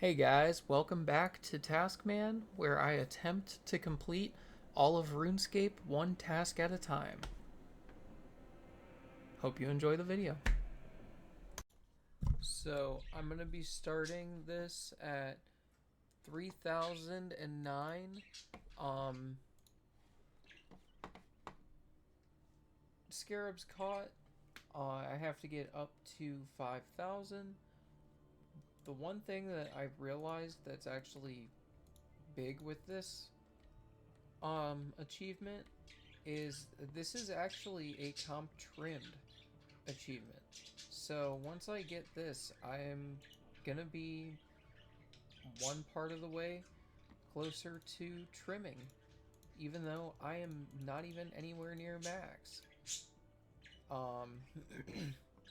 Hey guys, welcome back to Taskman, where I attempt to complete all of RuneScape one task at a time. Hope you enjoy the video. So, I'm going to be starting this at 3009. Um, Scarabs caught. I have to get up to 5,000. The one thing that I've realized that's actually big with this achievement is this is actually a comp trimmed achievement. So once I get this, I am gonna be one part of the way closer to trimming, even though I am not even anywhere near max. Um,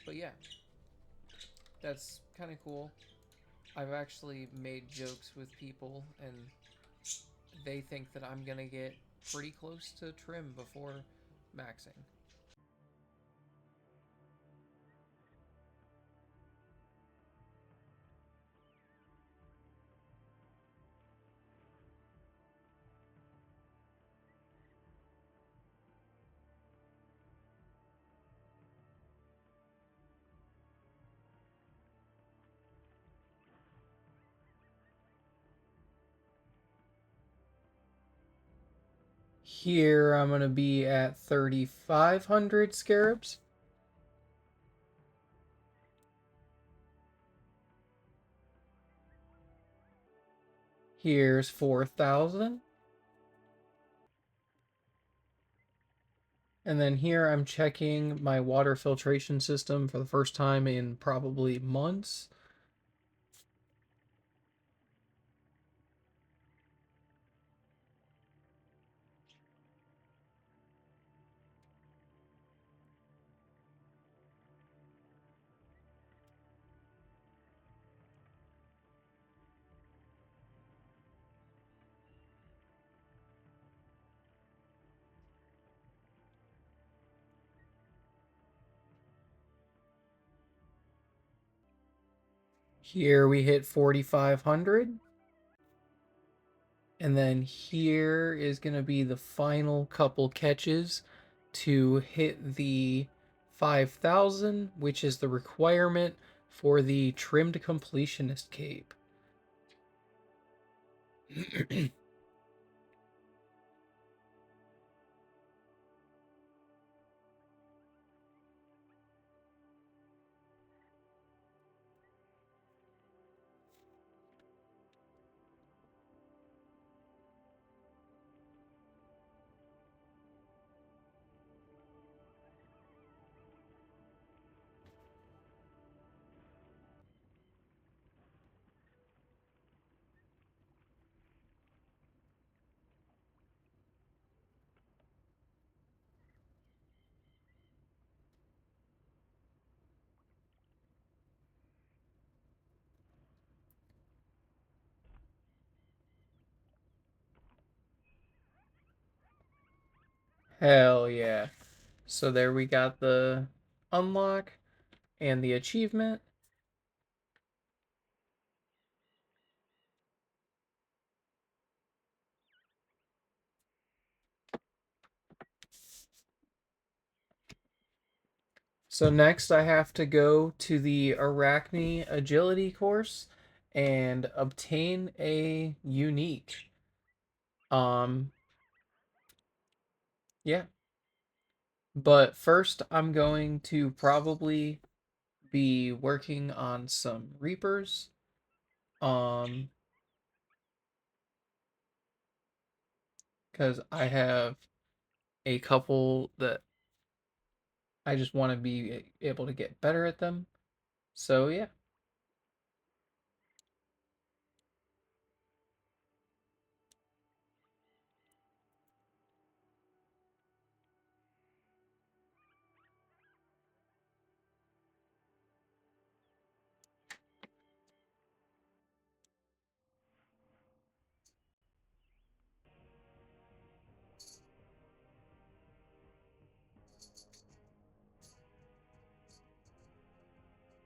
but yeah, that's kind of cool. I've actually made jokes with people, and they think that I'm gonna get pretty close to trim before maxing. Here I'm gonna be at 3,500 scarabs. Here's 4,000. And then here I'm checking my water filtration system for the first time in probably months. Here we hit 4,500. And then here is going to be the final couple catches to hit the 5,000, which is the requirement for the trimmed completionist cape. Hell yeah. So there we got the unlock and the achievement. So next I have to go to the Arachne agility course and obtain a unique. Um yeah. But first I'm going to probably be working on some reapers. Um cuz I have a couple that I just want to be able to get better at them. So yeah.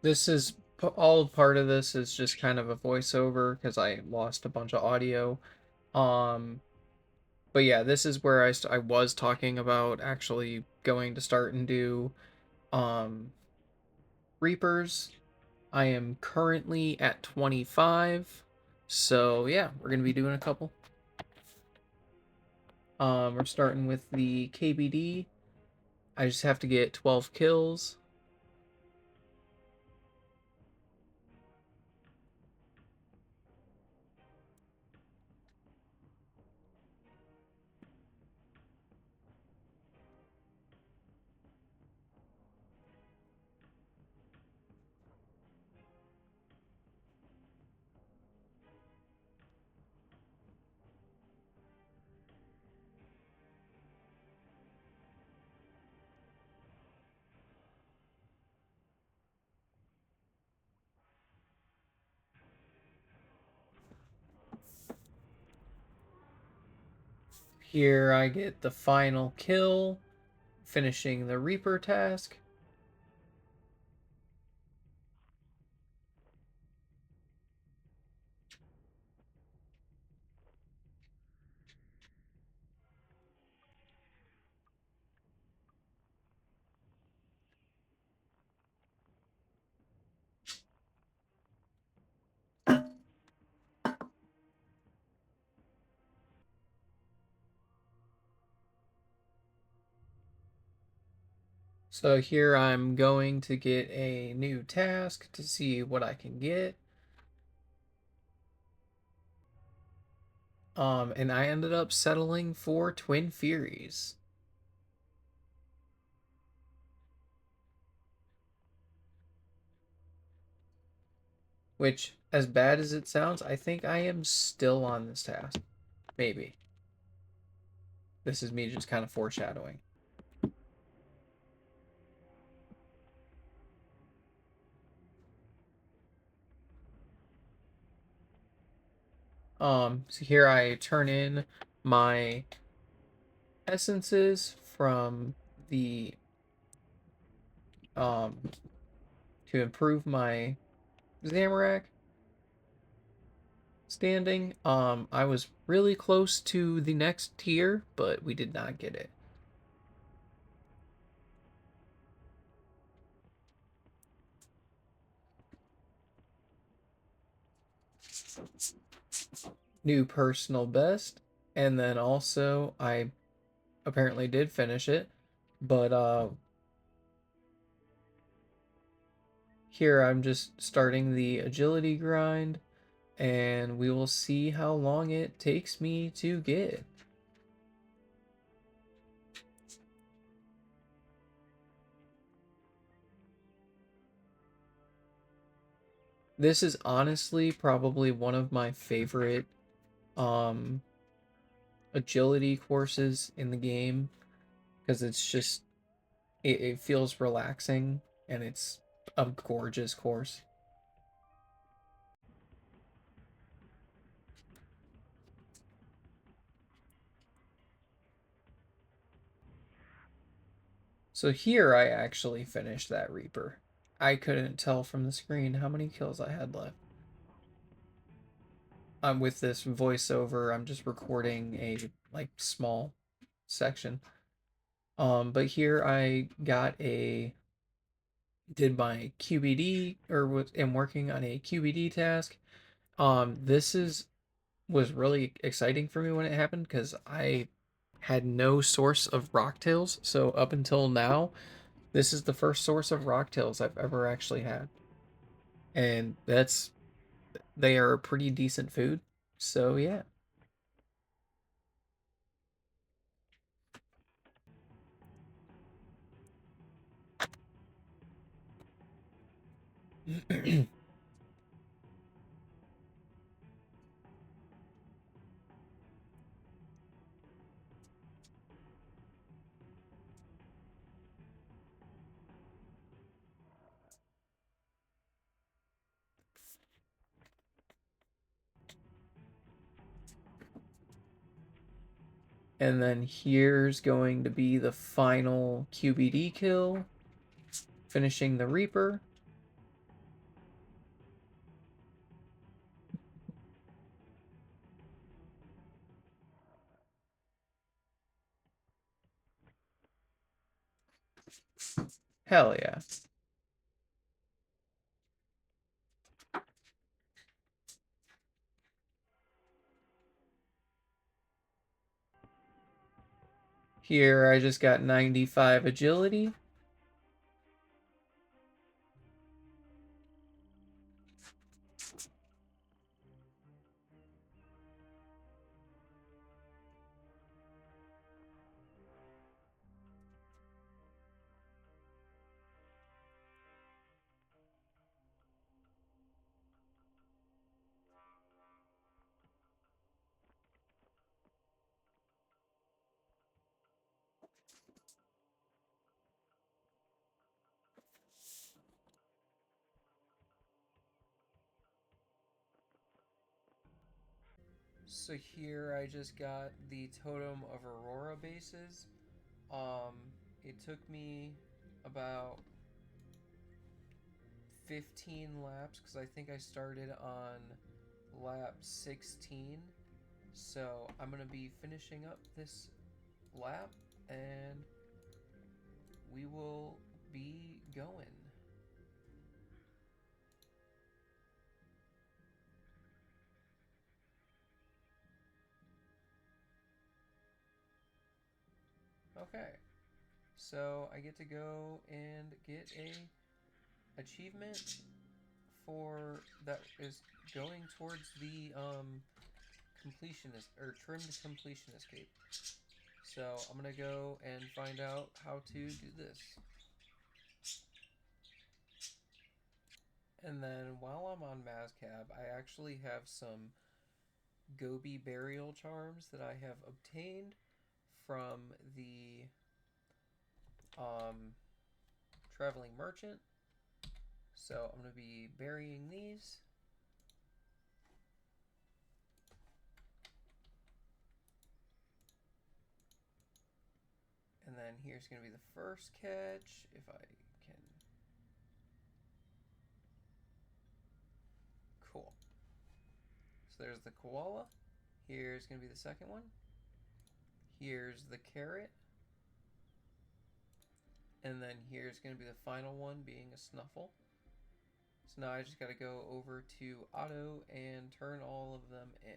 This is all part of this is just kind of a voiceover because I lost a bunch of audio. Um, but yeah, this is where I was talking about actually going to start and do um Reapers. I am currently at 25. So yeah, we're gonna be doing a couple. We're starting with the KBD. I just have to get 12 kills. Here I get the final kill, finishing the Reaper task. So here I'm going to get a new task to see what I can get. And I ended up settling for Twin Furies. Which, as bad as it sounds, I think I am still on this task. Maybe. This is me just kind of foreshadowing. So here I turn in my essences from the to improve my Zamorak standing. I was really close to the next tier, but we did not get it. New personal best, and then also I apparently did finish it, but here I'm just starting the agility grind, and we will see how long it takes me to get. This is honestly probably one of my favorite um agility courses in the game because it's just it feels relaxing and it's a gorgeous course. So here I actually finished that Reaper. I couldn't tell from the screen how many kills I had left. I'm with this voiceover, I'm just recording a like small section. But here I got a did my QBD or was am working on a QBD task. This is was really exciting for me when it happened because I had no source of rocktails. So up until now, this is the first source of rocktails I've ever actually had, and they are pretty decent food. So yeah. And then here's going to be the final QBD kill, finishing the Reaper. Hell yeah. Here I just got 95 agility. So here I just got the Totem of Aurora bases. Um, it took me about 15 laps because I think I started on lap 16. So I'm going to be finishing up this lap and we will be going. Okay. So I get to go and get a achievement for that is going towards the completionist or trimmed completionist cape. So I'm gonna go and find out how to do this. And then while I'm on Mazcab, I actually have some Gobi burial charms that I have obtained from the traveling merchant. So I'm gonna be burying these. And then here's going to be the first catch, if I can. Cool. So there's the koala. Here's going to be the second one. Here's the carrot. And then here's going to be the final one, being a snuffle. So now I just got to go over to auto and turn all of them in.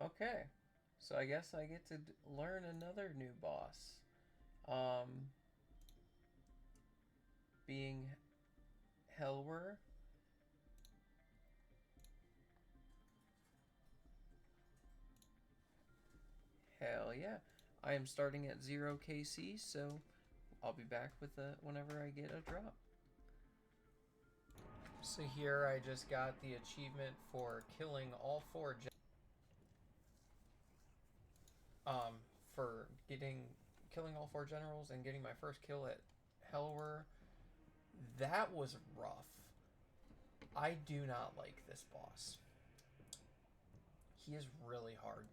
Okay, so I guess I get to learn another new boss. Being Helwer. Hell yeah. I am starting at 0 KC, so I'll be back with whenever I get a drop. So here I just got the achievement for killing all four for killing all four generals and getting my first kill at Helwer. That was rough. I do not like this boss. He is really hard.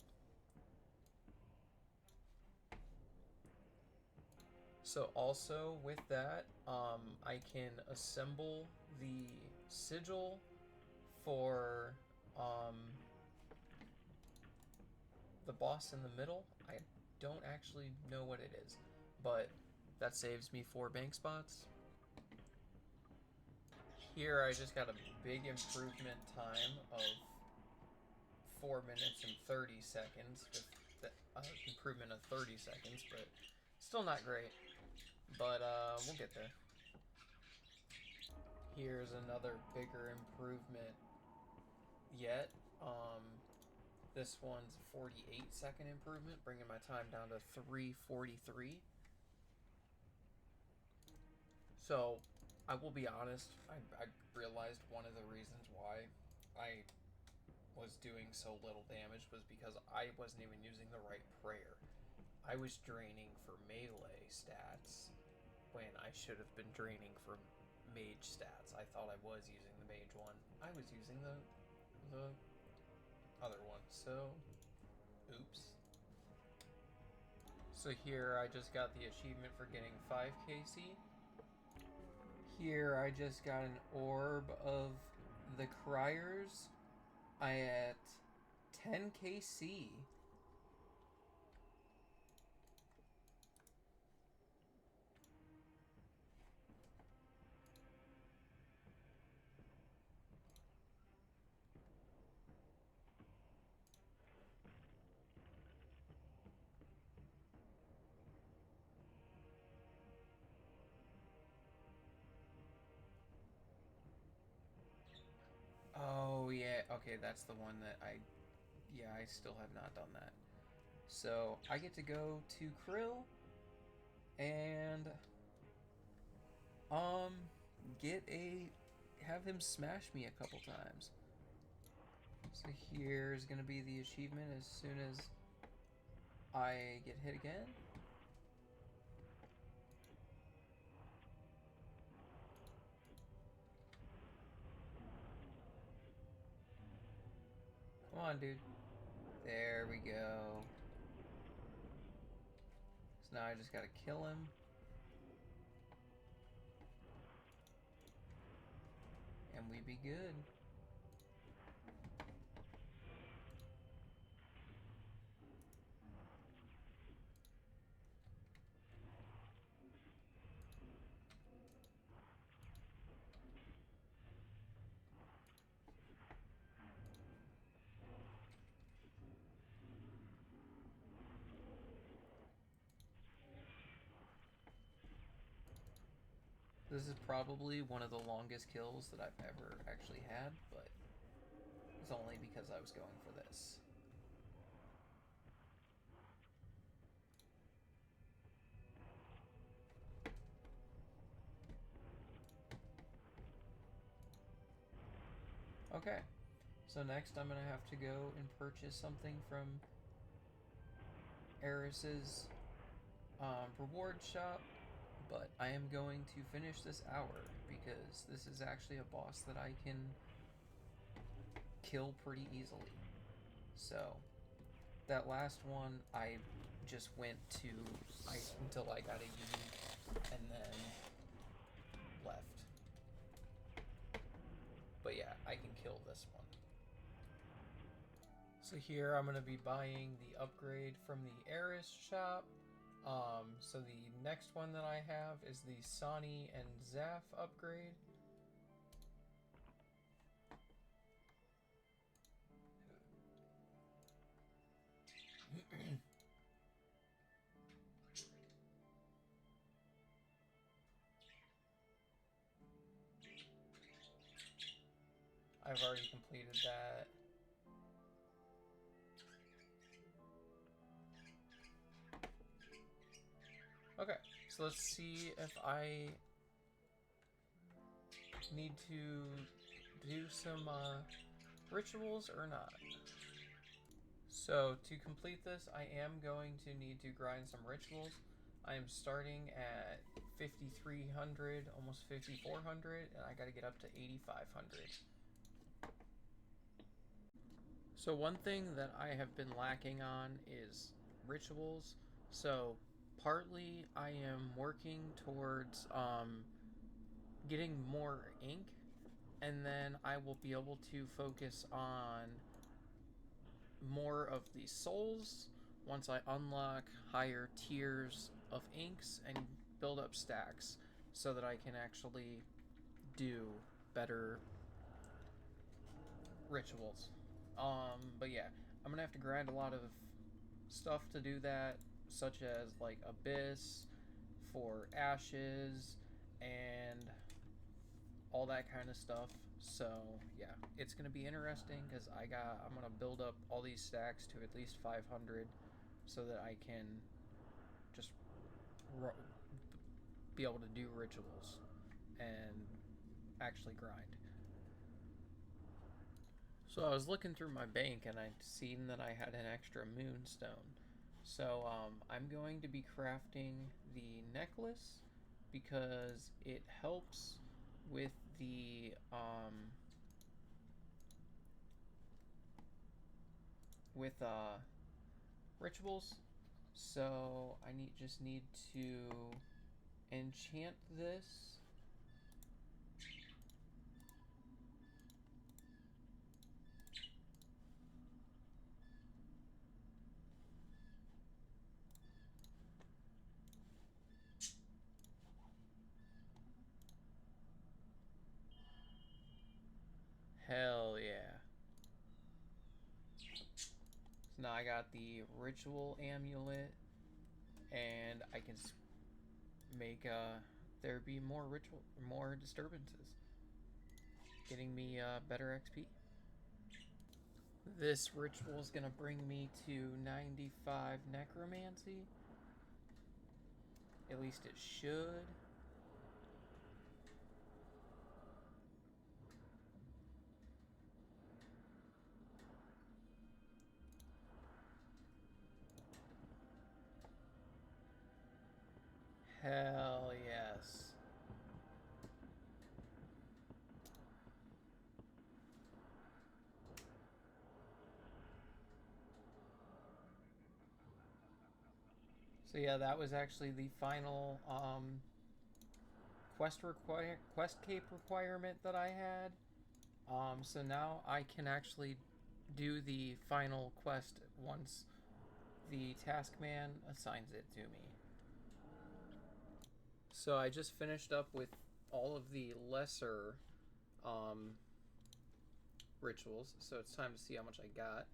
So also with that, I can assemble the sigil for the boss in the middle. I don't actually know what it is, but that saves me 4 bank spots. Here I just got a big improvement time of 4 minutes and 30 seconds with the improvement of 30 seconds, but still not great. But we'll get there. Here's another bigger improvement yet. This one's a 48-second improvement, bringing my time down to 3:43. So, I will be honest, I realized one of the reasons why I was doing so little damage was because I wasn't even using the right prayer. I was draining for melee stats when I should have been draining for mage stats. I thought I was using the mage one. I was using the other one, so oops. So here I just got the achievement for getting 5 KC. Here I just got an orb of the Criers. I at 10 KC. Oh yeah, okay, that's the one that I still have not done that. So I get to go to Krill and um get a have him smash me a couple times. So here's gonna be the achievement as soon as I get hit again. Come on, dude. There we go. So now I just gotta kill him. And we be good. This is probably one of the longest kills that I've ever actually had, but it's only because I was going for this. Okay, so next I'm gonna have to go and purchase something from Eris's reward shop, but I am going to finish this hour because this is actually a boss that I can kill pretty easily. So that last one I just went to until I got a unique and then left. But yeah, I can kill this one. So here I'm going to be buying the upgrade from the Eris shop. So the next one that I have is the Sani and Zaf upgrade. I've already completed that. Okay, so let's see if I need to do some rituals or not. So to complete this, I am going to need to grind some rituals. I am starting at 5,300, almost 5,400, and I gotta get up to 8,500. So one thing that I have been lacking on is rituals. So partly I am working towards getting more ink, and then I will be able to focus on more of the souls once I unlock higher tiers of inks and build up stacks so that I can actually do better rituals. But yeah, I'm gonna have to grind a lot of stuff to do that, such as like Abyss for ashes and all that kind of stuff. So yeah, it's gonna be interesting because I'm gonna build up all these stacks to at least 500 so that I can just be able to do rituals and actually grind. So I was looking through my bank and I'd seen that I had an extra moonstone. So I'm going to be crafting the necklace because it helps with the rituals. So I just need to enchant this I got the ritual amulet, and I can make there be more disturbances, getting me better XP. This ritual is gonna bring me to 95 necromancy. At least it should. Hell yes. So yeah, that was actually the final quest cape requirement that I had. So now I can actually do the final quest once the task man assigns it to me. So I just finished up with all of the lesser rituals, so it's time to see how much I got.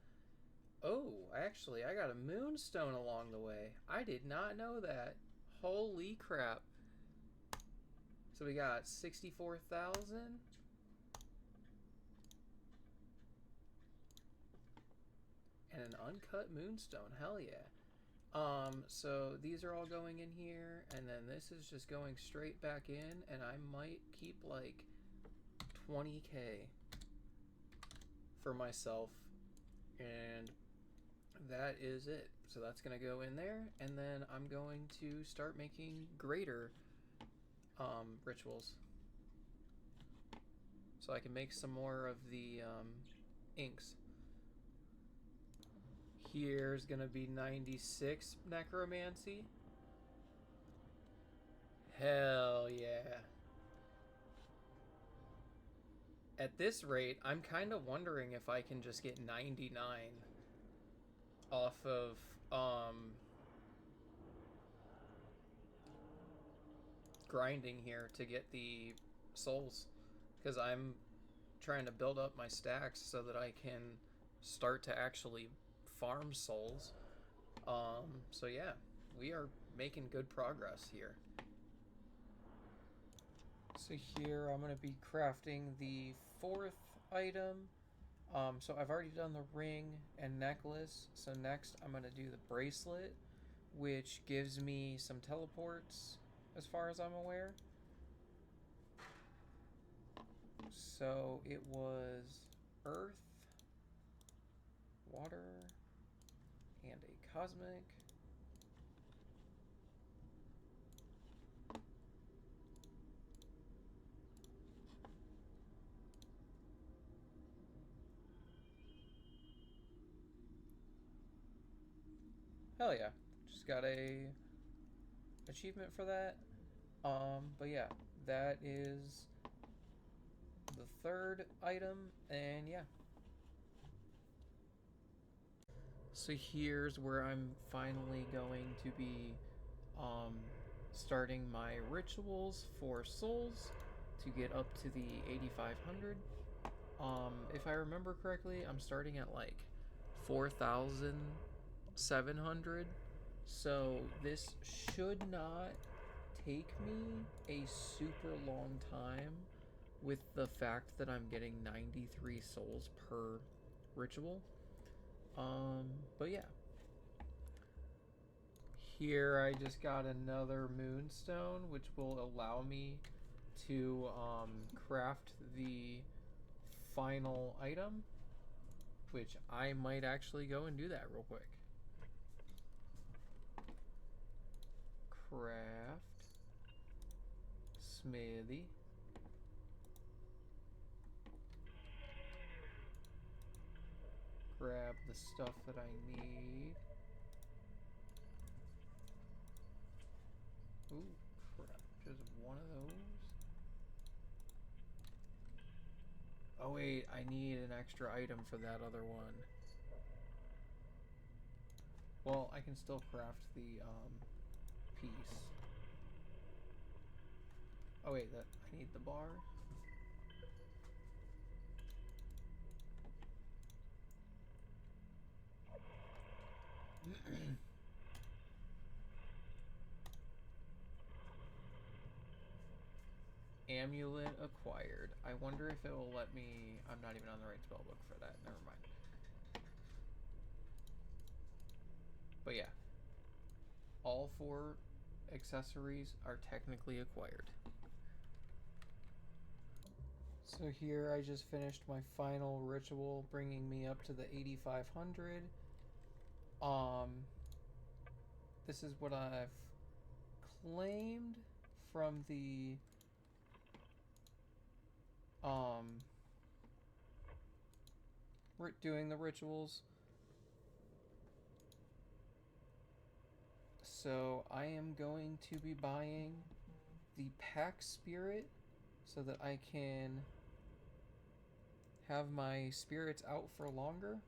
Oh, actually, I got a moonstone along the way. I did not know that. Holy crap. So we got 64,000. And an uncut moonstone. Hell yeah. So these are all going in here, and then this is just going straight back in, and I might keep like 20k for myself, and that is it. So that's gonna go in there, and then I'm going to start making greater rituals, so I can make some more of the inks. Here's gonna be 96 necromancy. Hell yeah. At this rate, I'm kind of wondering if I can just get 99 off of grinding here to get the souls, because I'm trying to build up my stacks so that I can start to actually farm souls. So yeah, we are making good progress here. So here I'm going to be crafting the 4th item. So I've already done the ring and necklace. So next I'm going to do the bracelet, which gives me some teleports as far as I'm aware. So it was earth, water, and a cosmic. Hell yeah, just got a achievement for that. But yeah, that is the 3rd item, and yeah. So here's where I'm finally going to be starting my rituals for souls to get up to the 8,500. If I remember correctly, I'm starting at like 4,700. So this should not take me a super long time with the fact that I'm getting 93 souls per ritual. But yeah. Here I just got another moonstone, which will allow me to craft the final item, which I might actually go and do that real quick. Craft. Smithy. Grab the stuff that I need. Ooh, crap. Just one of those. Oh wait, I need an extra item for that other one. Well, I can still craft the piece. Oh wait, that I need the bar. Amulet acquired. I wonder if it will let me... I'm not even on the right spell book for that. Never mind. But yeah. All 4 accessories are technically acquired. So here I just finished my final ritual, bringing me up to the 8,500. This is what I've claimed from the doing the rituals. So I am going to be buying the pack spirit so that I can have my spirits out for longer.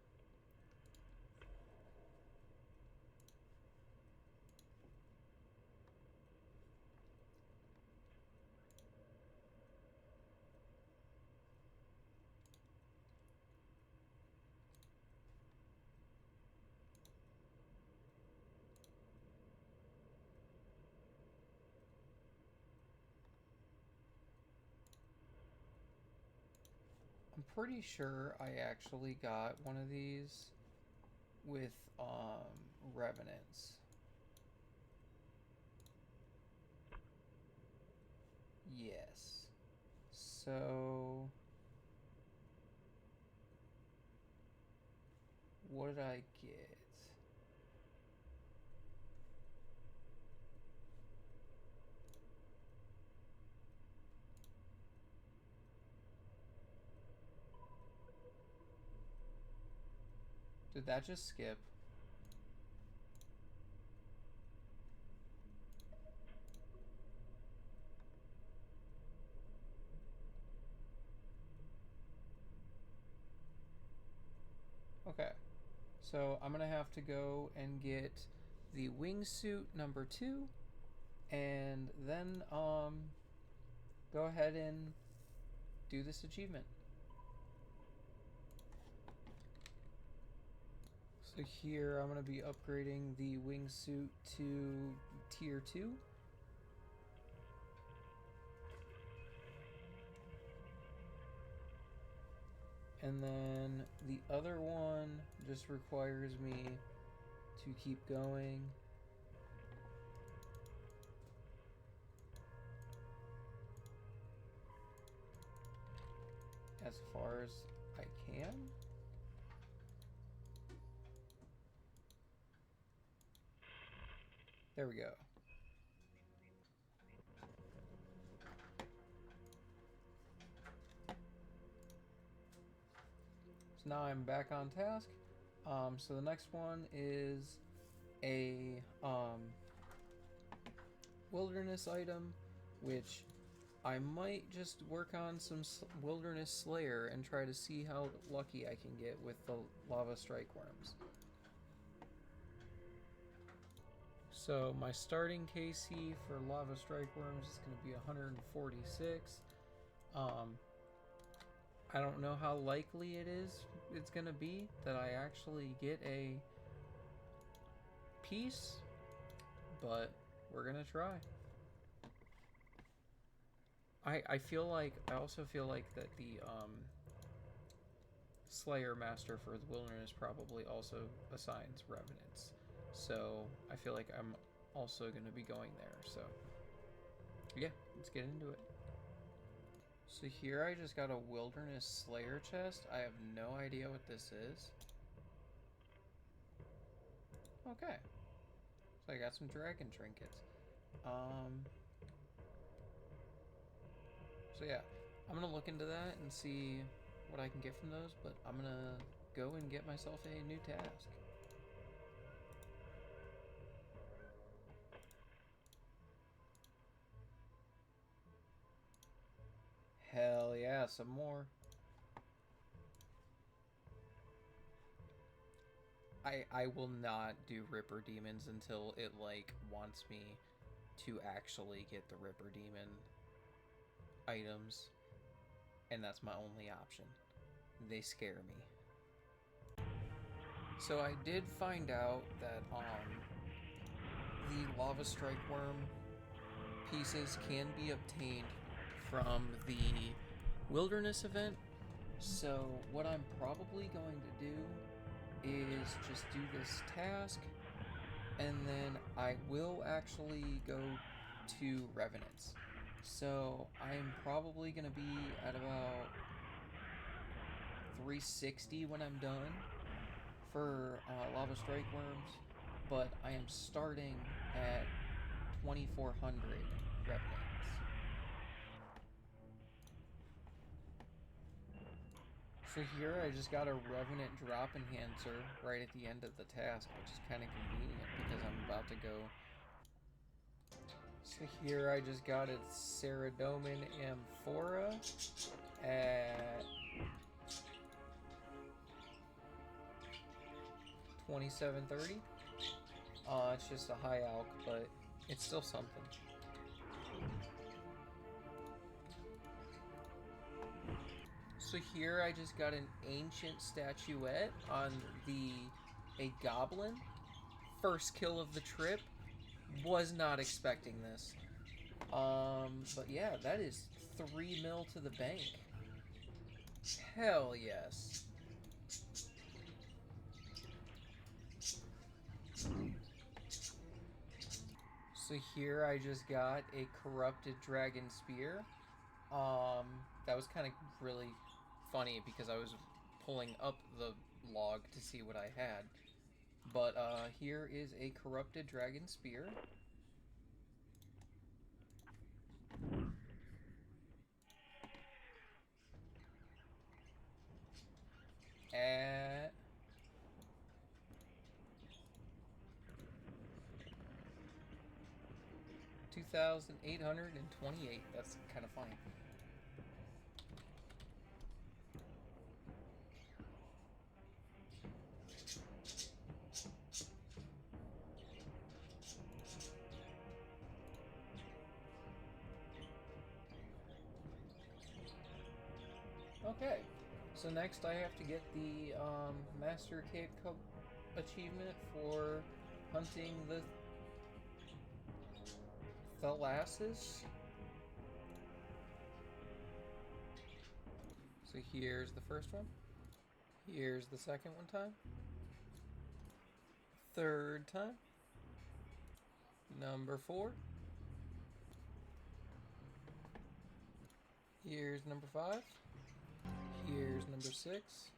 I'm pretty sure I actually got one of these with revenants. Yes. So what did I get? Did that just skip? Okay. So I'm gonna have to go and get the wingsuit number 2 and then go ahead and do this achievement. So here I'm going to be upgrading the wingsuit to tier 2. And then the other one just requires me to keep going. As far as I can. There we go. So now I'm back on task. So the next one is a wilderness item, which I might just work on some wilderness slayer and try to see how lucky I can get with the lava strike worms. So my starting KC for lava strike worms is going to be 146. I don't know how likely it's going to be that I actually get a piece, but we're going to try. I also feel like that the Slayer Master for the Wilderness probably also assigns revenants. So I feel like I'm also going to be going there. So yeah, let's get into it. So here I just got a Wilderness Slayer chest. I have no idea what this is. Okay. So I got some dragon trinkets. So yeah, I'm gonna look into that and see what I can get from those, but I'm gonna go and get myself a new task. Hell yeah, some more. I will not do Ripper Demons until it like wants me to actually get the Ripper Demon items, and that's my only option. They scare me. So I did find out that the lava strike worm pieces can be obtained from the wilderness event. So what I'm probably going to do is just do this task, and then I will actually go to Revenants. So I'm probably going to be at about 360 when I'm done for lava strike worms, but I am starting at 2400 Revenants. So here I just got a Revenant drop enhancer right at the end of the task, which is kind of convenient because I'm about to go. So here I just got a Ceradomin Amphora at 2730. It's just a high alk, but it's still something. So here I just got an ancient statuette on a goblin. First kill of the trip. Was not expecting this. But yeah, that is 3 mil to the bank. Hell yes. So here I just got a corrupted dragon spear. That was kind of really funny because I was pulling up the log to see what I had. But here is a corrupted dragon spear. At 2,828. That's kind of funny. Okay, so next I have to get the Master Cave Cup achievement for hunting the Thalassus. So here's the first one. Here's the second one time. Third time. Number 4. Here's number 5. Here's number 6.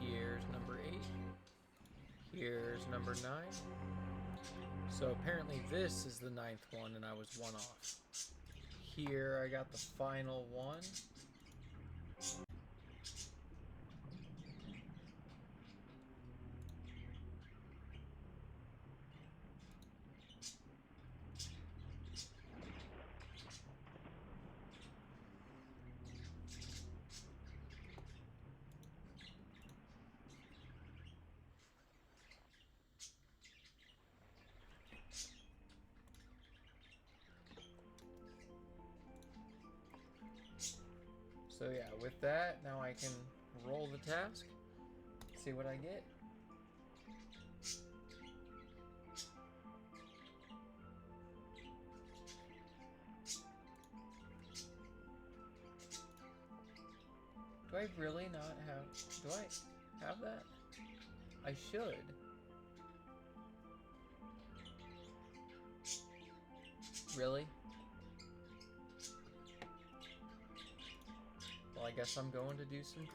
Here's number 8. Here's number 9. So apparently this is the 9th one and I was one off. Here I got the final one. So yeah, with that, now I can roll the task, see what I get. Do I really not have... Do I have that? I should. Really? Well, I guess I'm going to do some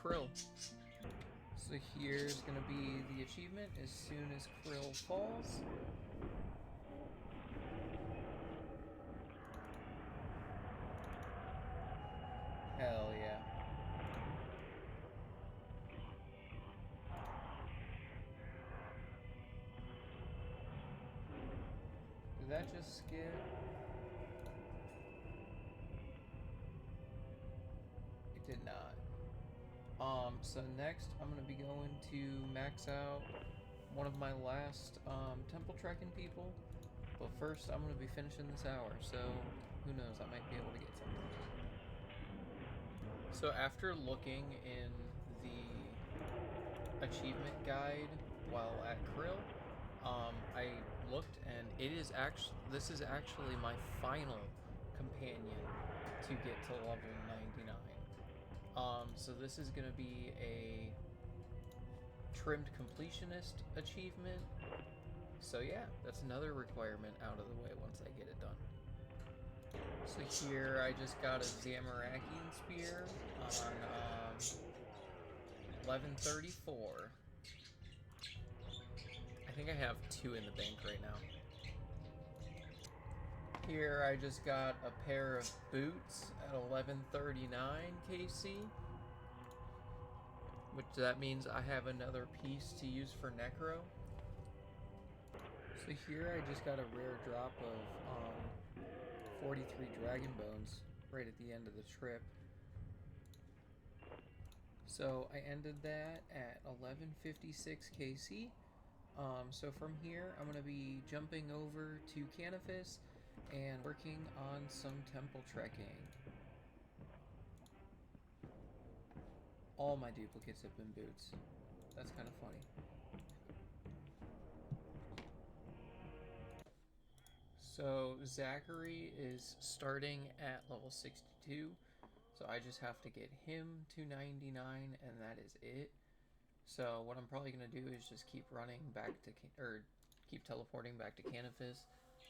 krill. So here's gonna be the achievement as soon as krill falls. Hell yeah. Did that just skip? It did not. So next I'm gonna be going to max out one of my last temple trekking people. But first I'm gonna be finishing this hour, so who knows, I might be able to get something. So after looking in the achievement guide while at Krill, I looked and this is actually my final companion to get to level 99. So this is gonna be a trimmed completionist achievement. So yeah, that's another requirement out of the way once I get it done. So here I just got a Zamorakian spear on 1134. I think I have 2 in the bank right now. Here I just got a pair of boots at 1139 KC. Which that means I have another piece to use for Necro. So here I just got a rare drop of 43 Dragon Bones right at the end of the trip. So I ended that at 1156 KC. So from here I'm going to be jumping over to Canifis and working on some temple trekking. All my duplicates have been boots. That's kind of funny. So Zachary is starting at level 62. So I just have to get him to 99 and that is it. So what I'm probably going to do is just keep running back to, keep teleporting back to Canifis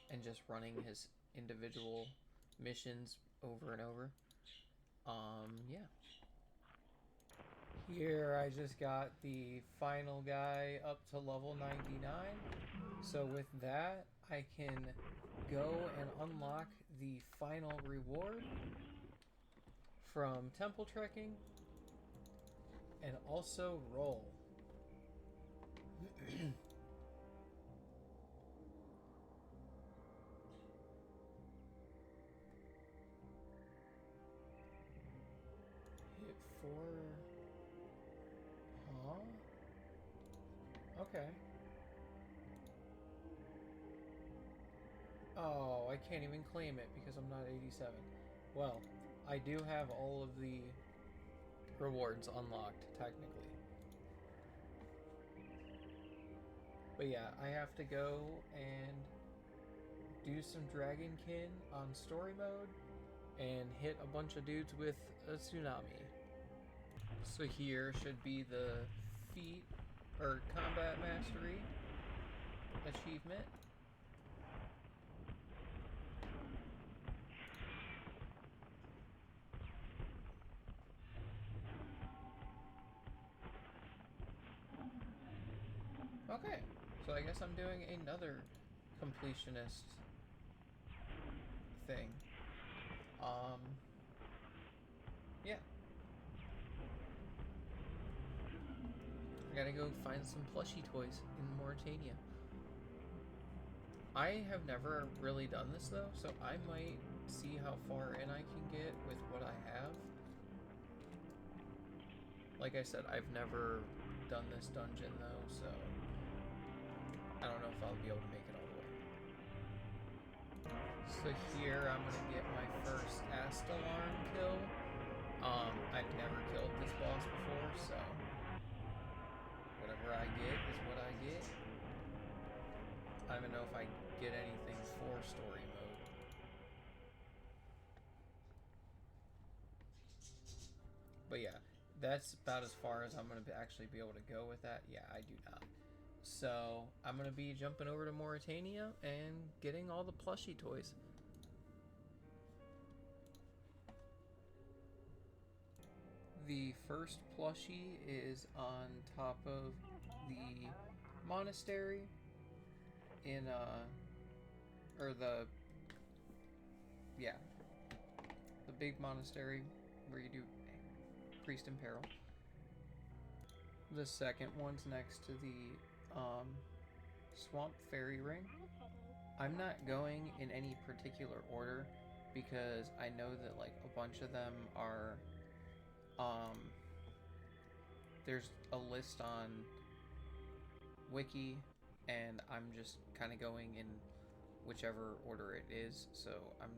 and just running his individual missions over and over. Yeah. Here I just got the final guy up to level 99. So with that, I can go and unlock the final reward from temple trekking and also roll. Hit 4. Huh? Okay. Oh, I can't even claim it because I'm not 87. Well, I do have all of the rewards unlocked, technically. But yeah, I have to go and do some Dragonkin on story mode and hit a bunch of dudes with a tsunami. So here should be the feat or combat mastery achievement. Okay, so I guess I'm doing another completionist thing. Yeah. I gotta go find some plushie toys in Mauritania. I have never really done this though, so I might see how far in I can get with what I have. Like I said, I've never done this dungeon though, so I don't know if I'll be able to make it all the way. So here I'm gonna get my first Astalarn kill. I've never killed this boss before, so whatever I get is what I get. I don't even know if I get anything for story mode. But yeah, that's about as far as I'm going to actually be able to go with that. Yeah, I do not. So I'm going to be jumping over to Mauritania and getting all the plushie toys. The first plushie is on top of the monastery in the big monastery where you do priest in peril. The second one's next to the swamp fairy ring. I'm not going in any particular order because I know that like a bunch of them are there's a list on wiki and I'm just kind of going in whichever order it is, so I'm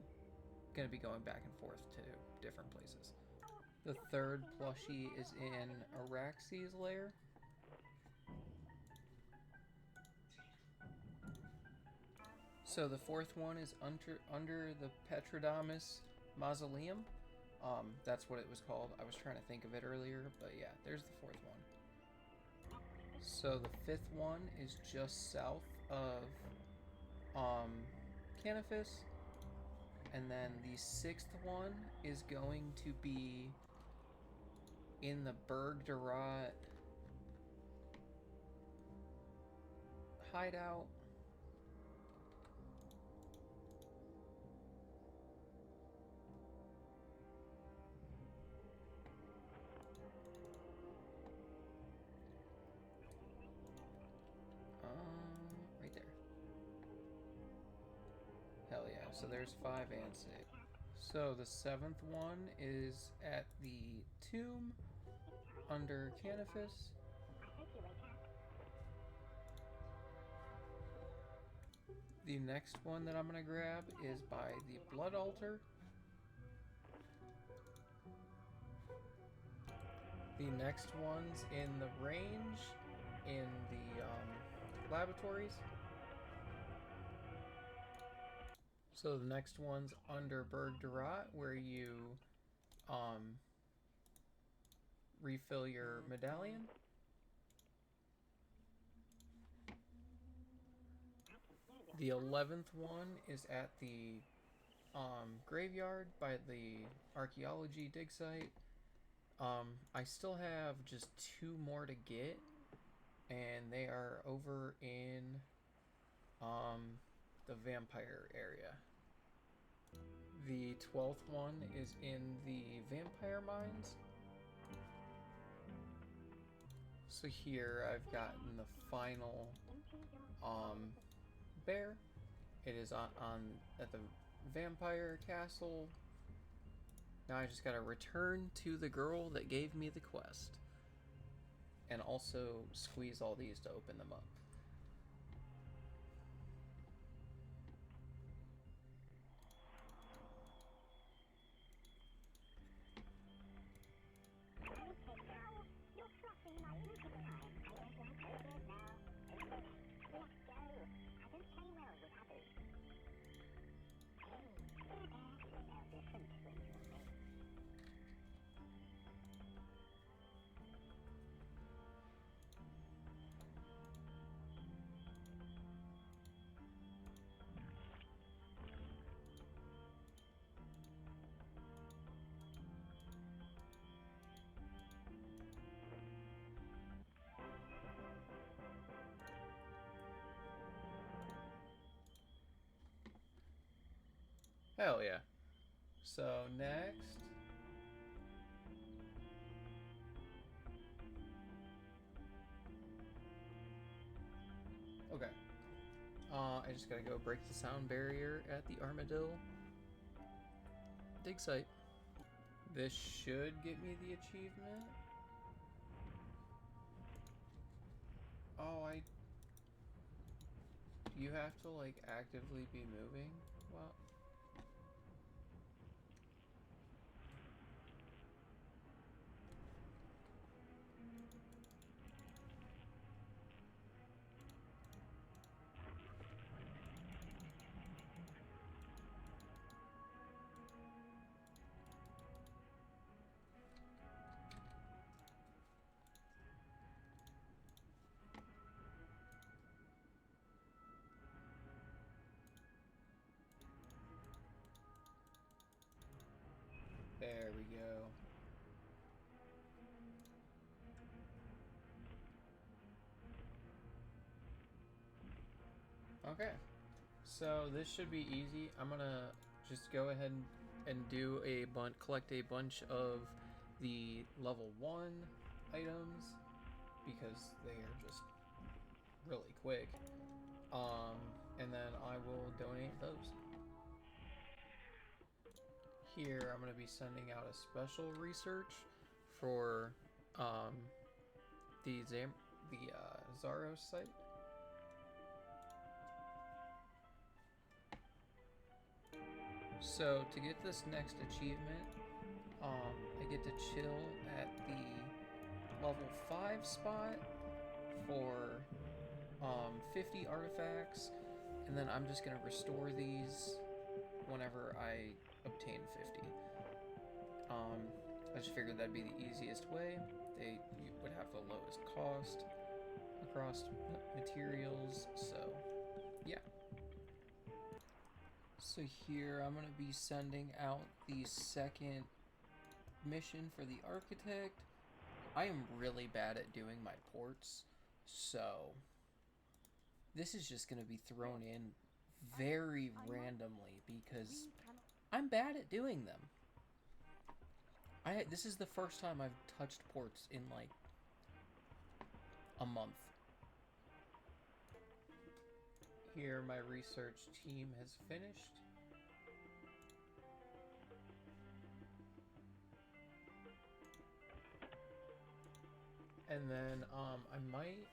gonna be going back and forth to different places. The third plushie is in a Reqs lair. So the fourth one is under the Petrodamus Mausoleum. That's what it was called. I was trying to think of it earlier, but yeah, there's the fourth one. So the fifth one is just south of Canifis. And then the sixth one is going to be in the Bergdarat hideout. Right there. Hell yeah. So there's 5 and 6. So the seventh one is at the tomb under Canifis. The next one that I'm going to grab is by the blood altar. The next one's in the range in the laboratories. So the next one's under Bergdarat, where you refill your medallion. The 11th one is at the graveyard by the archaeology dig site. I still have just 2 more to get, and they are over in the vampire area. The 12th one is in the vampire mines. So here I've gotten the final bear. It is on at the vampire castle. Now I just gotta return to the girl that gave me the quest, and also squeeze all these to open them up. Hell yeah. So next, okay. I just gotta go break the sound barrier at the Armadillo dig site. This should get me the achievement. Oh, you have to like actively be moving? Well, there we go. Okay, so this should be easy. I'm gonna just go ahead and do collect a bunch of the level 1 items because they are just really quick. And then I will donate those. Here I'm going to be sending out a special research for the Zaros site. So to get this next achievement, I get to chill at the level 5 spot for 50 artifacts, and then I'm just going to restore these whenever I obtain 50. I just figured that'd be the easiest way. They would have the lowest cost across materials, so yeah. So here I'm going to be sending out the second mission for the architect. I am really bad at doing my ports, so this is just going to be thrown in very randomly because I'm bad at doing them. This is the first time I've touched ports in like a month. Here my research team has finished. And then I might,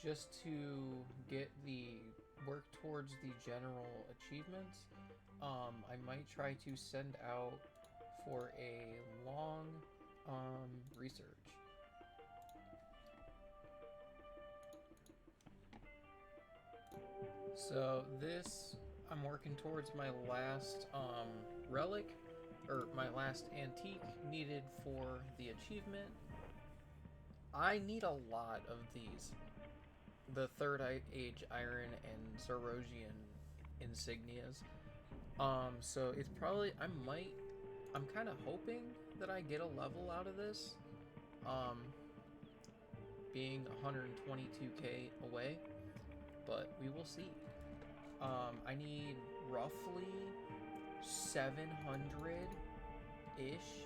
just to get the work towards the general achievements, I might try to send out for a long research. So this, I'm working towards my last relic, or my last antique needed for the achievement. I need a lot of these. The Third Age Iron and Zerosian insignias. So it's probably, I'm kind of hoping that I get a level out of this. Being 122k away, but we will see. I need roughly 700-ish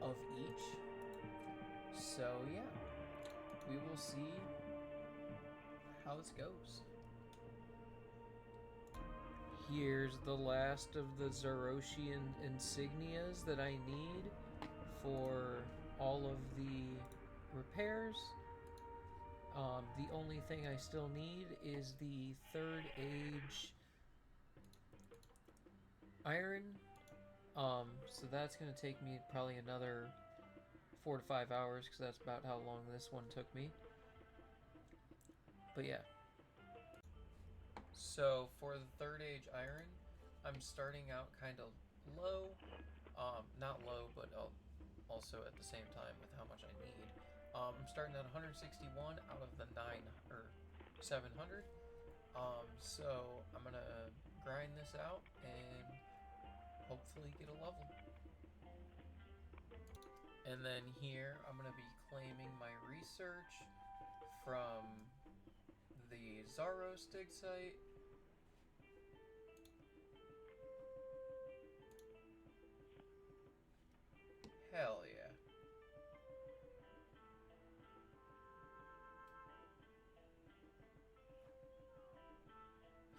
of each. So yeah, we will see how this goes. Here's the last of the Zerosian insignias that I need for all of the repairs. The only thing I still need is the Third Age Iron. So that's going to take me probably another 4 to 5 hours, because that's about how long this one took me. But yeah. So for the Third Age Iron, I'm starting out kind of low. Not low, but also at the same time with how much I need. I'm starting at 161 out of the 700. So I'm gonna grind this out and hopefully get a level. And then here I'm gonna be claiming my research from the Zaros dig site. Hell yeah.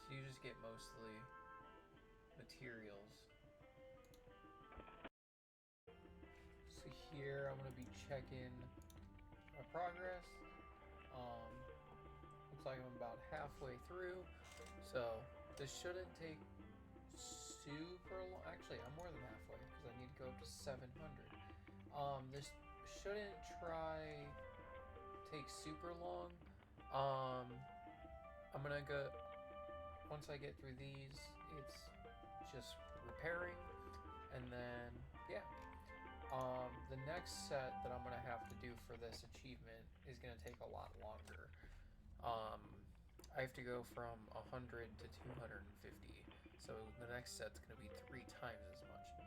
So you just get mostly materials. So here I'm going to be checking my progress. Looks like I'm about halfway through. So this shouldn't take super long. Actually, I'm more than halfway because I need to go up to 700. This shouldn't take super long. I'm gonna go, once I get through these, it's just repairing, and then yeah. The next set that I'm gonna have to do for this achievement is gonna take a lot longer. I have to go from 100 to 250. So the next set's going to be 3 times as much.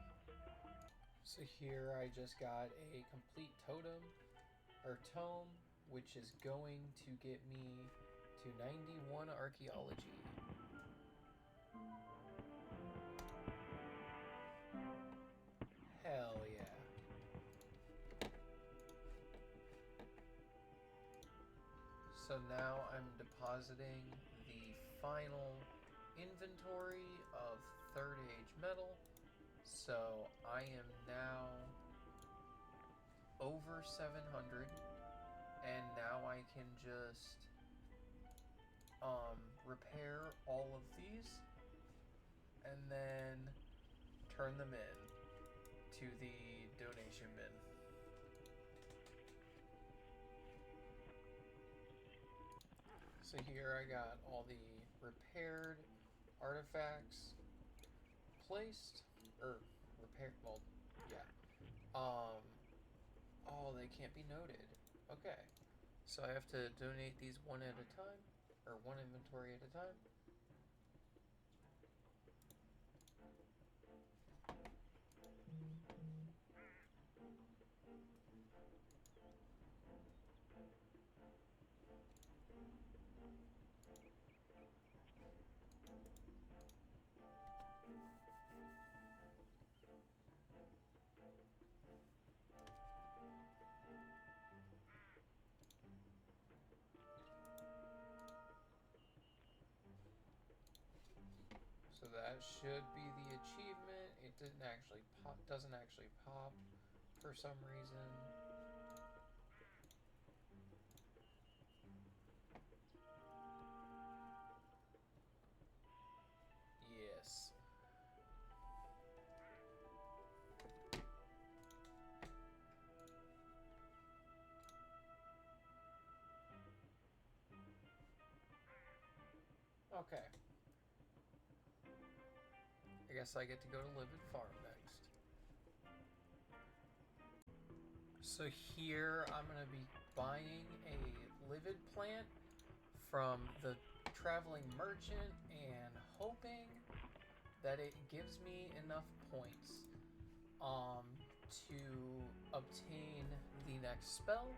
So here I just got a complete totem, or tome, which is going to get me to 91 archaeology. Hell yeah. So now I'm depositing the final inventory of Third Age metal. So I am now over 700, and now I can just repair all of these and then turn them in to the donation bin. So here I got all the repaired artifacts placed, or repaired, well, yeah. Oh, they can't be noted. Okay. So I have to donate these one at a time, or one inventory at a time. So that should be the achievement. It didn't actually pop, doesn't actually pop for some reason. Yes. Okay. I guess I get to go to Livid Farm next. So here I'm going to be buying a Livid plant from the traveling merchant and hoping that it gives me enough points to obtain the next spell,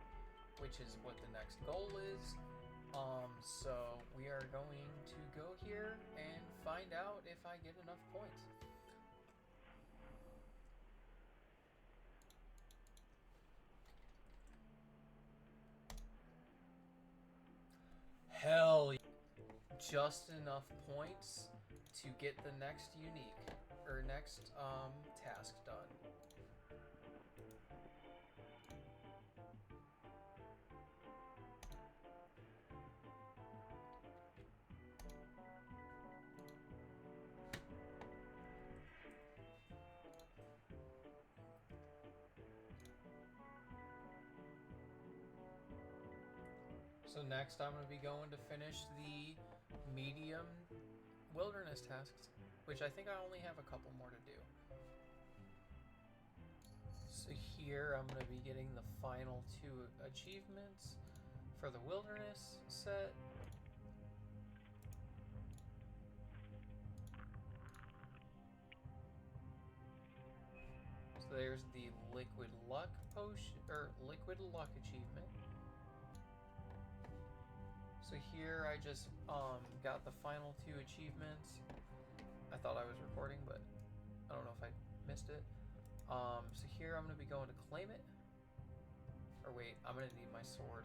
which is what the next goal is. So we are going to go here and find out if I get enough points. Hell yeah. Just enough points to get the next unique, or next task done. So next I'm going to be going to finish the medium wilderness tasks, which I think I only have a couple more to do. So here I'm going to be getting the final 2 achievements for the wilderness set. So there's the liquid luck potion, or liquid luck achievement. So here I just got the final 2 achievements. I thought I was recording, but I don't know if I missed it. So here I'm going to be going to claim it. Or wait, I'm going to need my sword.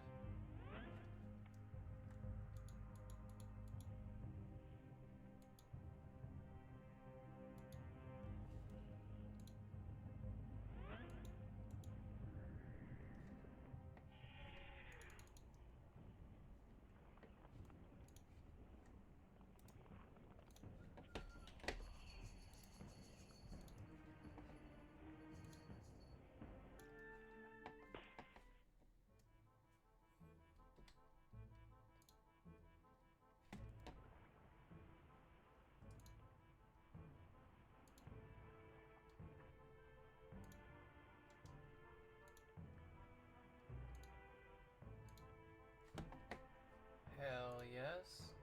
Hell yes.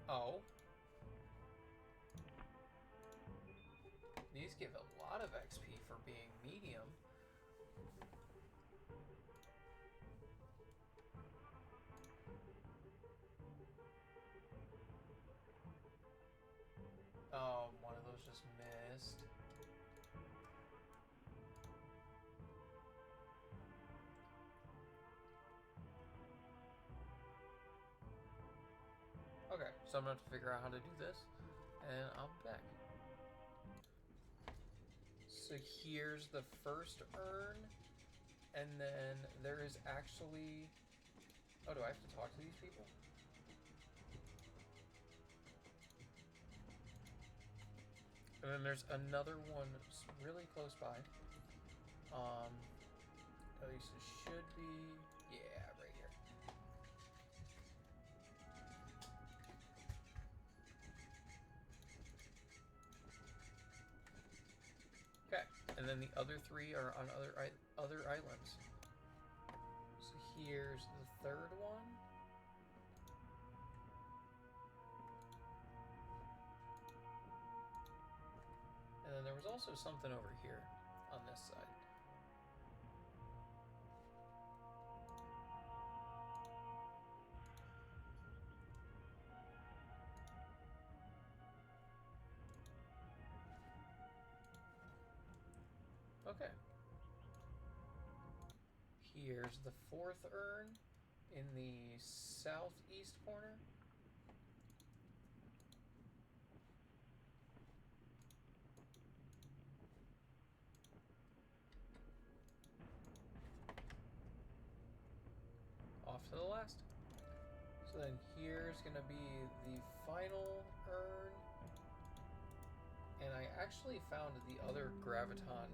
Oh. These give a lot of XP for being medium. Oh, one of those just missed. Okay, so I'm going to have to figure out how to do this, and I'll be back. So here's the first urn, and then there is actually... Oh, do I have to talk to these people? And then there's another one really close by. At least it should be. Yeah, right here. Okay, and then the other 3 are on other islands. So here's the third one. And then there was also something over here on this side. Okay. Here's the 4th urn in the southeast corner. Off to the last. So then here's going to be the final urn. And I actually found the other graviton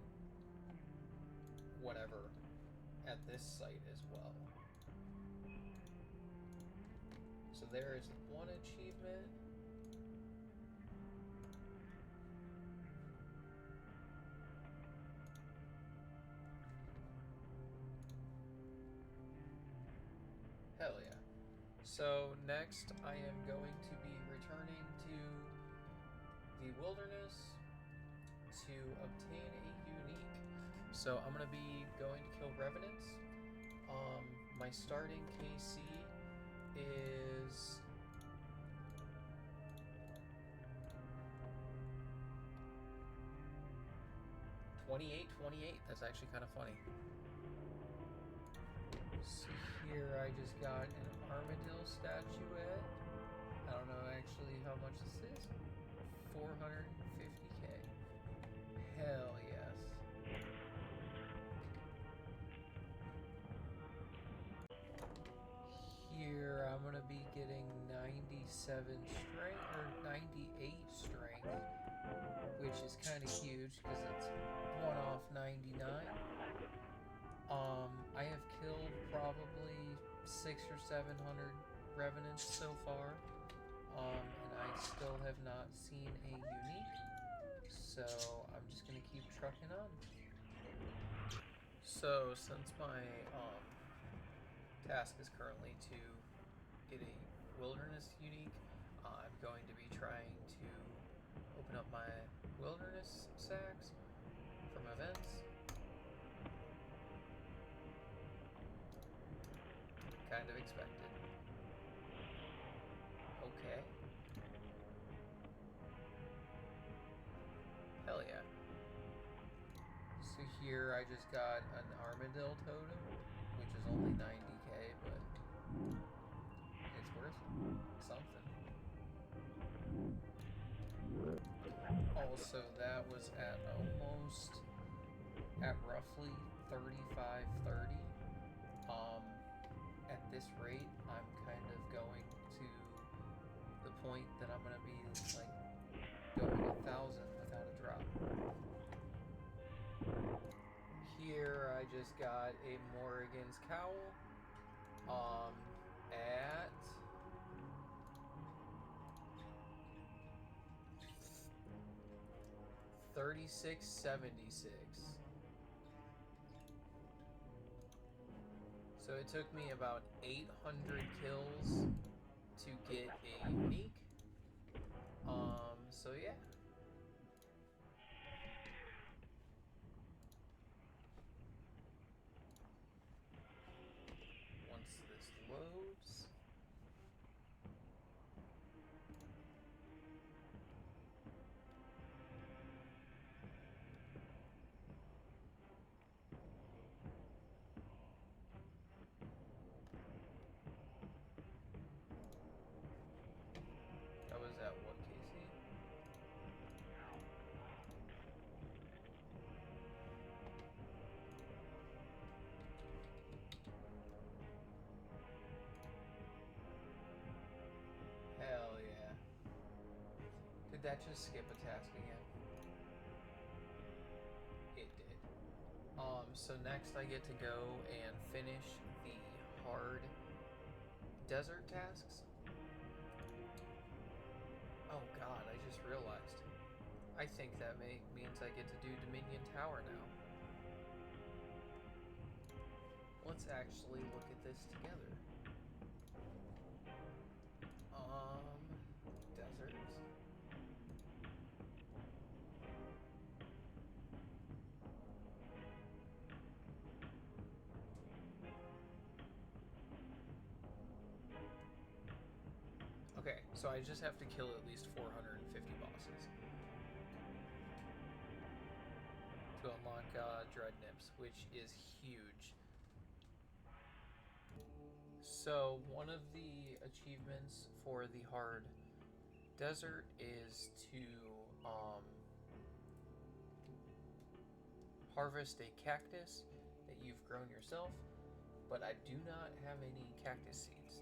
whatever at this site as well. So there is one achievement. Hell yeah. So next I am going to be returning to the wilderness to obtain a unique. So I'm going to be going to kill revenants. My starting KC is 28. That's actually kind of funny. So here I just got an armadillo statuette. I don't know actually how much this is. 450k. Hell yes. Here I'm gonna be getting 97 strength or 98 strength, which is kind of huge because it's 1 off 99. I have killed probably 600 or 700 revenants so far, and I still have not seen a unique, so I'm just gonna keep trucking on. So since my task is currently to get a wilderness unique, I'm going to be trying to open up my wilderness sacks from events. Kind of expected. Okay. Hell yeah. So here I just got an armadillo totem, which is only 90k, but it's worth something. Also, that was at roughly 35-30. At this rate, I'm kind of going to the point that I'm going to be like going 1,000 without a drop. Here I just got a Morrigan's cowl at 36.76. So it took me about 800 kills to get a unique. So yeah. Once this loads. That was at what, KC? Hell yeah. Did that just skip a task again? So next I get to go and finish the hard desert tasks. Oh god, I just realized. I think that means I get to do Dominion Tower now. Let's actually look at this together. Deserts. Okay, so I just have to kill at least 450 bosses to unlock Dread Nips, which is huge. So one of the achievements for the hard desert is to harvest a cactus that you've grown yourself, but I do not have any cactus seeds.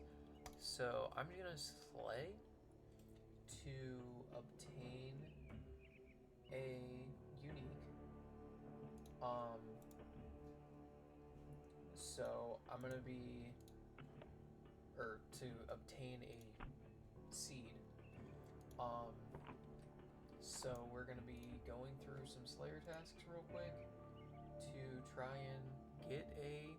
So I'm gonna slay to obtain a unique. So I'm gonna be, or to obtain a seed. So we're gonna be going through some Slayer tasks real quick to try and get a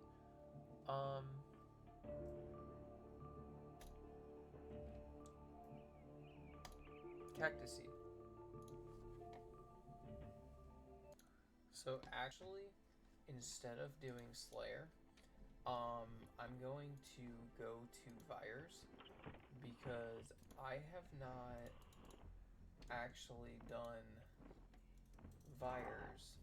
cactus seed. So actually, instead of doing Slayer, I'm going to go to Vyres because I have not actually done Vyres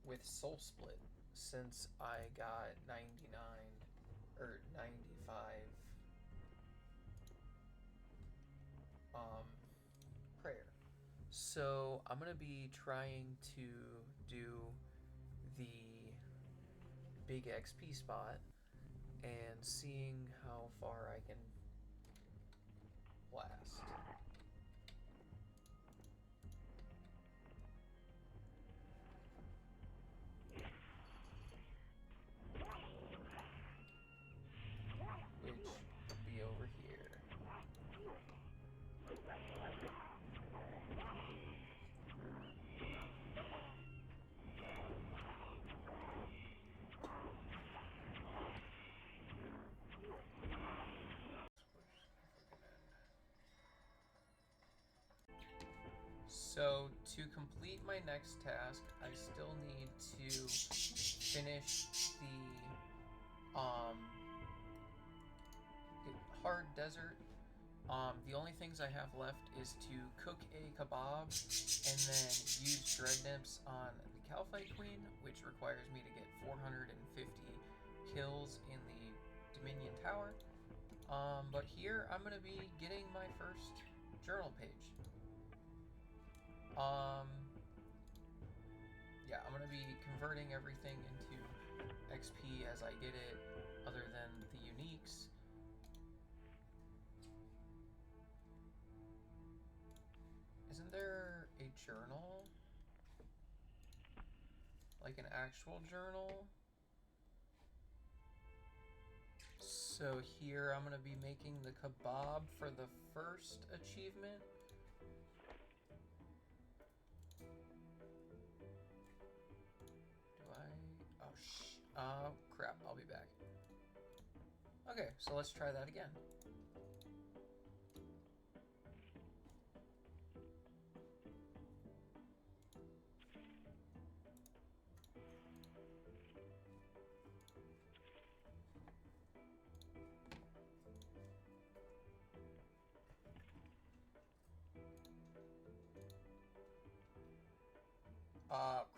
with Soul Split since I got 99 or 95 prayer. So I'm gonna be trying to do the big XP spot and seeing how far I can last. Which would be over here. So to complete my next task, I still need to finish the hard desert. The only things I have left is to cook a kebab and then use Dread Nips on the Calphite Queen, which requires me to get 450 kills in the Dominion Tower. But here I'm going to be getting my first journal page. Yeah, I'm going to be converting everything into XP as I get it, other than the uniques. Isn't there a journal? Like an actual journal? So here I'm going to be making the kebab for the first achievement. Oh crap, I'll be back. Okay, so let's try that again.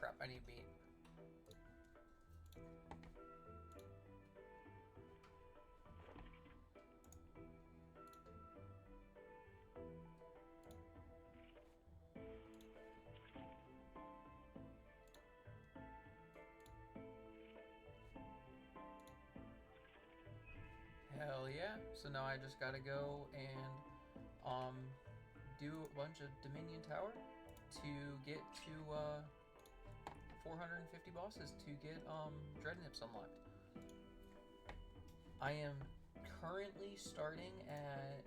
Crap, I need meat. Hell yeah. So now I just gotta go and do a bunch of Dominion Tower to get to 450 bosses to get Dread Nips unlocked. I am currently starting at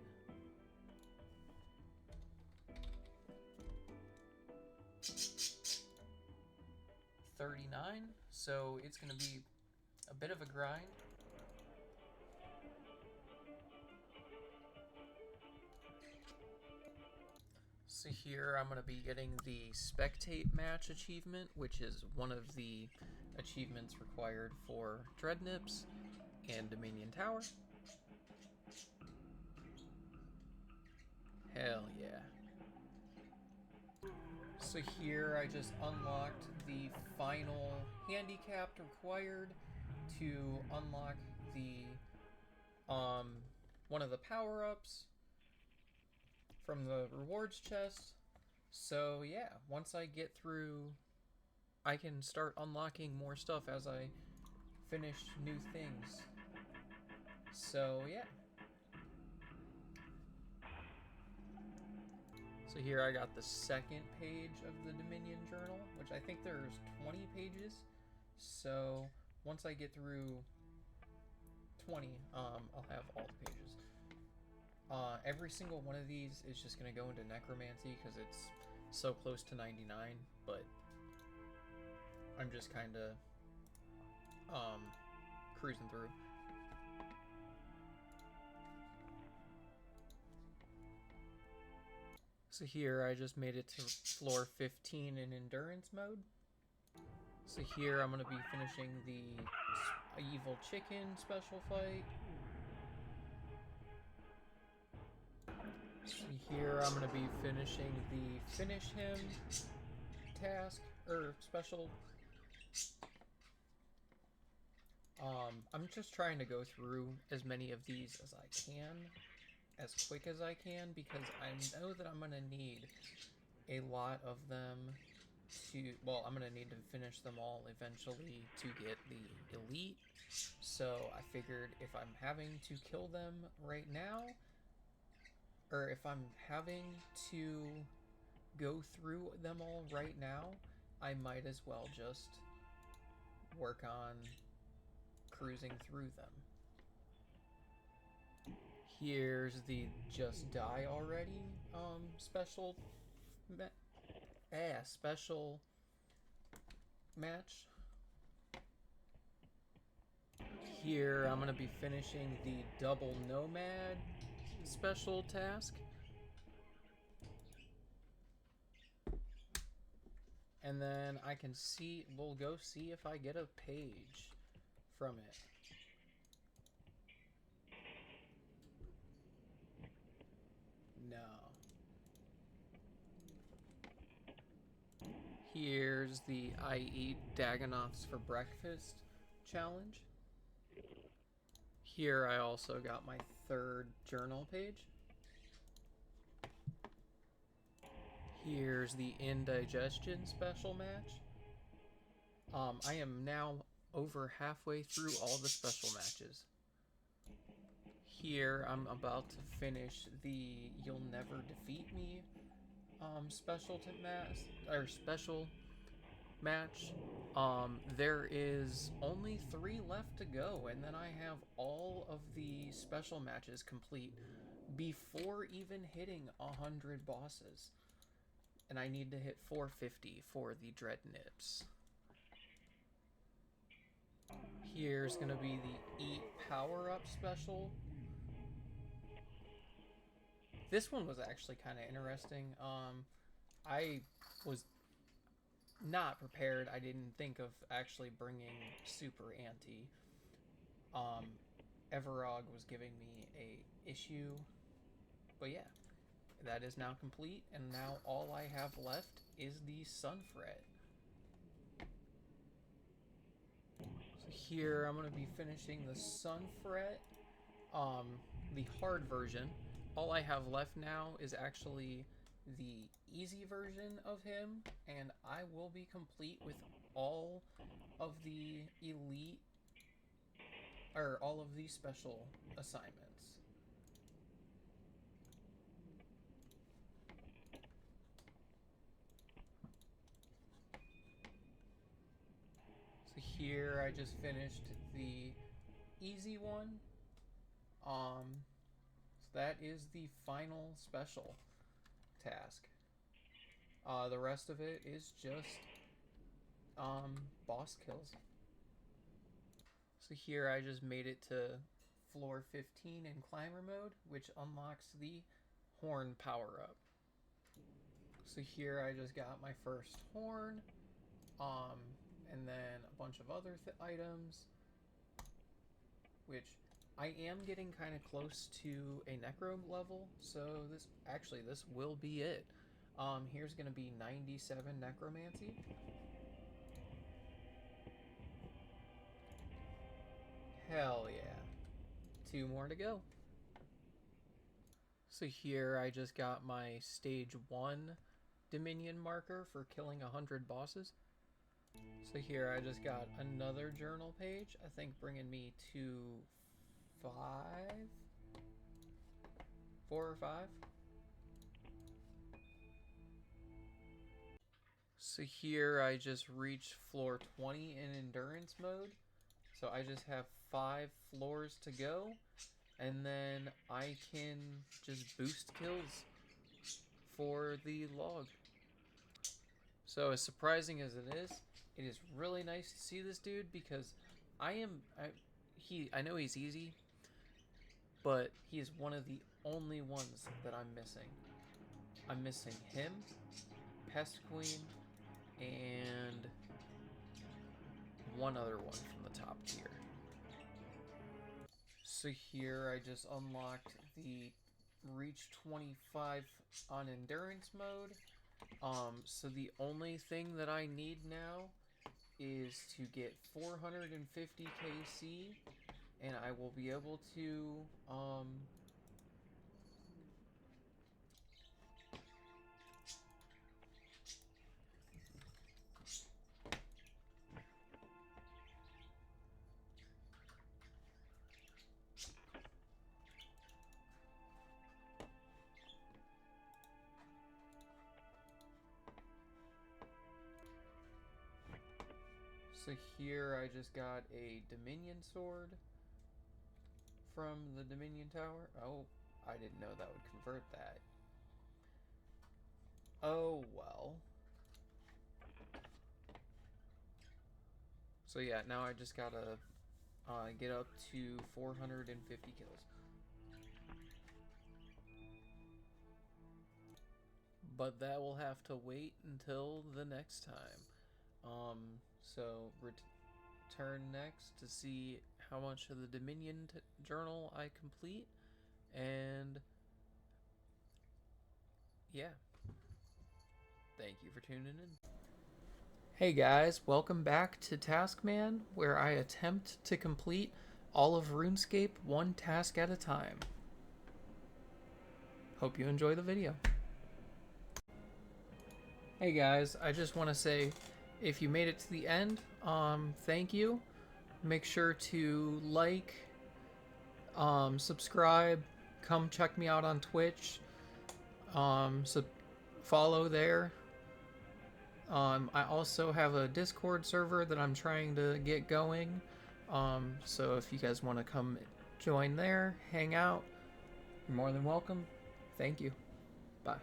39, so it's going to be a bit of a grind. So here I'm going to be getting the Spectate Match achievement, which is one of the achievements required for Dread Nips and Dominion Tower. Hell yeah. So here I just unlocked the final handicap required to unlock the one of the power-ups from the rewards chest. So yeah, once I get through, I can start unlocking more stuff as I finish new things. So yeah. So here I got the second page of the Dominion Journal, which I think there's 20 pages. So once I get through 20, I'll have all the pages. Every single one of these is just going to go into Necromancy because it's so close to 99, but I'm just kind of cruising through. So here I just made it to floor 15 in endurance mode. So here I'm going to be finishing the evil chicken special fight. So here I'm going to be finishing the finish him task, or special. I'm just trying to go through as many of these as I can, as quick as I can, because I know that I'm going to need a lot of them to, well, I'm going to need to finish them all eventually to get the elite. So I figured if I'm having to kill them right now, or if I'm having to go through them all right now, I might as well just work on cruising through them. Here's the Just Die Already special match. Here I'm going to be finishing the Double Nomad special task. And then I can see, we'll go see if I get a page from it. No. Here's the I eat Dagonoths for breakfast challenge. Here I also got my third journal page. Here's the indigestion special match. I am now over halfway through all the special matches. Here I'm about to finish the You'll Never Defeat Me special match. There is only 3 left to go, and then I have all of the special matches complete before even hitting 100 bosses. And I need to hit 450 for the Dread Nips. Here's gonna be the Eat Power-Up special. This one was actually kind of interesting. I was not prepared. I didn't think of actually bringing Super Anti. Everog was giving me a issue. But yeah, that is now complete, and now all I have left is the Sunfret. So here I'm going to be finishing the Sunfret, the hard version. All I have left now is actually the easy version of him, and I will be complete with all of the elite, or all of the special assignments. So here I just finished the easy one. So that is the final special task. The rest of it is just boss kills. So here I just made it to floor 15 in climber mode, which unlocks the horn power up. So here I just got my first horn, and then a bunch of other items, which I am getting kind of close to a necro level, so this will be it. Here's gonna be 97 necromancy. Hell yeah. 2 more to go. So here I just got my stage 1 Dominion marker for killing 100 bosses. So here I just got another journal page, I think bringing me to 4 or 5. So here I just reached floor 20 in endurance mode. So I just have 5 floors to go, and then I can just boost kills for the log. So as surprising as it is really nice to see this dude, because I know he's easy, but he is one of the only ones that I'm missing. I'm missing him, Pest Queen, and one other one from the top tier. So here I just unlocked the reach 25 on endurance mode. So the only thing that I need now is to get 450 KC, and I will be able to so here I just got a Dominion sword from the Dominion Tower. Oh, I didn't know that would convert that. Oh, well. So yeah, now I just gotta get up to 450 kills. But that will have to wait until the next time. So return next to see how much of the Dominion journal I complete, and yeah, thank you for tuning in. Hey guys, welcome back to Taskman, where I attempt to complete all of RuneScape one task at a time. Hope you enjoy the video. Hey guys, I just want to say, if you made it to the end, thank you. Make sure to like, subscribe, come check me out on Twitch, so follow there. I also have a Discord server that I'm trying to get going, so if you guys want to come join there, hang out, you're more than welcome. Thank you. Bye.